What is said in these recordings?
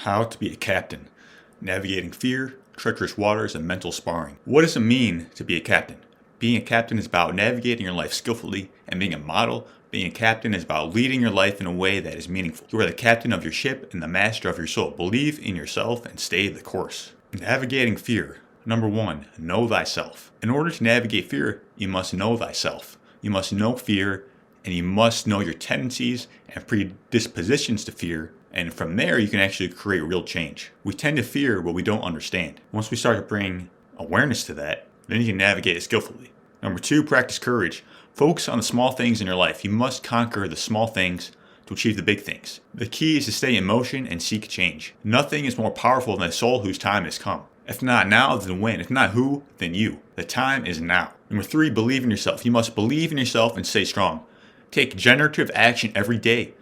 How to be a captain, navigating fear, treacherous waters, and mental sparring. What does it mean to be a captain? Being a captain is about navigating your life skillfully and being a model. Being a captain is about leading your life in a way that is meaningful. You are the captain of your ship and the master of your soul. Believe in yourself and stay the course. Navigating fear. Number 1, know thyself. In order to navigate fear, you must know thyself. You must know fear, and you must know your tendencies and predispositions to fear. And from there, you can actually create real change. We tend to fear what we don't understand. Once we start to bring awareness to that, then you can navigate it skillfully. Number 2, practice courage. Focus on the small things in your life. You must conquer the small things to achieve the big things. The key is to stay in motion and seek change. Nothing is more powerful than a soul whose time has come. If not now, then when? If not who, then you. The time is now. Number 3, believe in yourself. You must believe in yourself and stay strong. Take generative action every day.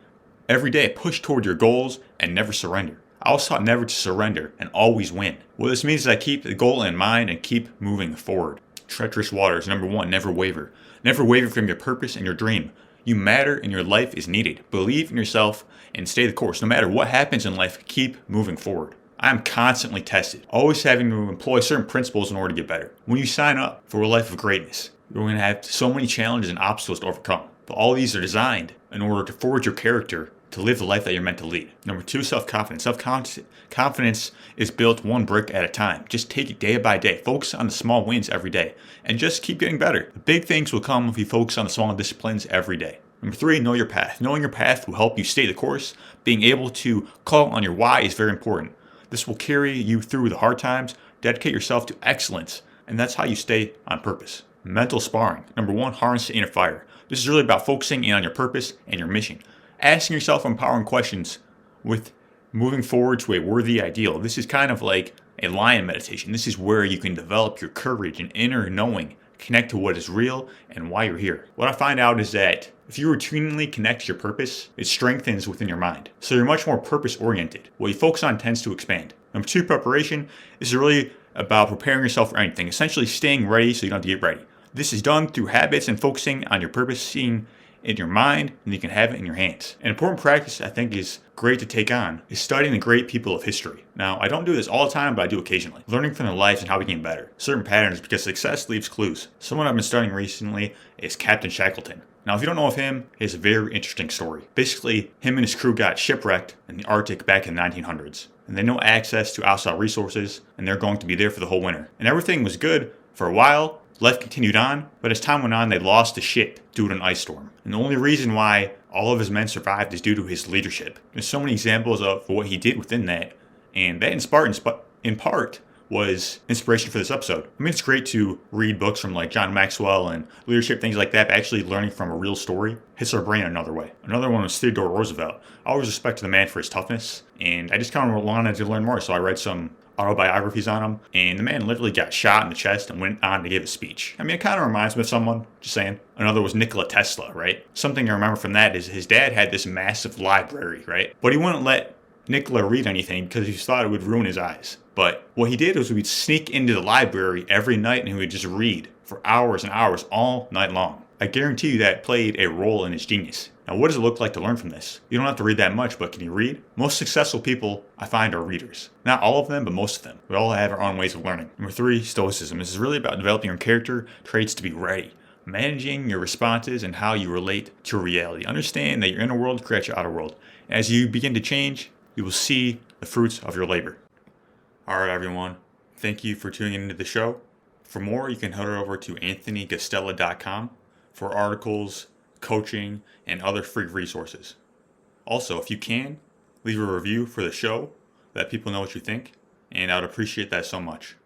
Every day, push toward your goals and never surrender. I was taught never to surrender and always win. What this means is I keep the goal in mind and keep moving forward. Treacherous waters. Number 1, never waver. Never waver from your purpose and your dream. You matter and your life is needed. Believe in yourself and stay the course. No matter what happens in life, keep moving forward. I am constantly tested, always having to employ certain principles in order to get better. When you sign up for a life of greatness, you're going to have so many challenges and obstacles to overcome. But all these are designed in order to forge your character to live the life that you're meant to lead. Number 2, self-confidence. Self-confidence is built one brick at a time. Just take it day by day. Focus on the small wins every day and just keep getting better. The big things will come if you focus on the small disciplines every day. Number 3, know your path. Knowing your path will help you stay the course. Being able to call on your why is very important. This will carry you through the hard times. Dedicate yourself to excellence, and that's how you stay on purpose. Mental sparring. Number 1, harness the inner fire. This is really about focusing in on your purpose and your mission. Asking yourself empowering questions with moving forward to a worthy ideal. This is kind of like a lion meditation. This is where you can develop your courage and inner knowing, connect to what is real and why you're here. What I find out is that if you routinely connect to your purpose, it strengthens within your mind. So you're much more purpose-oriented. What you focus on tends to expand. Number 2, preparation is really about preparing yourself for anything, essentially staying ready so you don't have to get ready. This is done through habits and focusing on your purpose, seeing in your mind, and you can have it in your hands. An important practice I think is great to take on is studying the great people of history. Now, I don't do this all the time, but I do occasionally. Learning from their lives and how we became better. Certain patterns, because success leaves clues. Someone I've been studying recently is Captain Shackleton. Now, if you don't know of him, he has a very interesting story. Basically, him and his crew got shipwrecked in the Arctic back in the 1900s. And they had no access to outside resources, and they're going to be there for the whole winter. And everything was good for a while. Life continued on, but as time went on, they lost the ship due to an ice storm. And the only reason why all of his men survived is due to his leadership. There's so many examples of what he did within that, and that in part was inspiration for this episode. I mean, it's great to read books from like John Maxwell and leadership, things like that, but actually learning from a real story hits our brain another way. Another one was Theodore Roosevelt. I always respected the man for his toughness, and I just kind of wanted to learn more, so I read some autobiographies on him, and the man literally got shot in the chest and went on to give a speech. I mean, it kind of reminds me of someone, just saying. Another was Nikola Tesla, right? Something I remember from that is his dad had this massive library, right? But he wouldn't let Nikola read anything because he thought it would ruin his eyes. But what he did was we'd sneak into the library every night and he would just read for hours and hours all night long. I guarantee you that played a role in his genius. Now, what does it look like to learn from this? You don't have to read that much, but can you read? Most successful people, I find, are readers. Not all of them, but most of them. We all have our own ways of learning. Number 3, stoicism. This is really about developing your character traits to be ready. Managing your responses and how you relate to reality. Understand that your inner world creates your outer world. As you begin to change, you will see the fruits of your labor. All right, everyone. Thank you for tuning into the show. For more, you can head over to anthonygastella.com for articles, coaching, and other free resources. Also, if you can, leave a review for the show, let people know what you think, and I would appreciate that so much.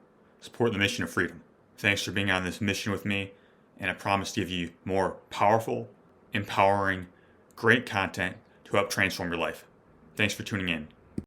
Support the mission of freedom. Thanks for being on this mission with me, and I promise to give you more powerful, empowering, great content to help transform your life. Thanks for tuning in.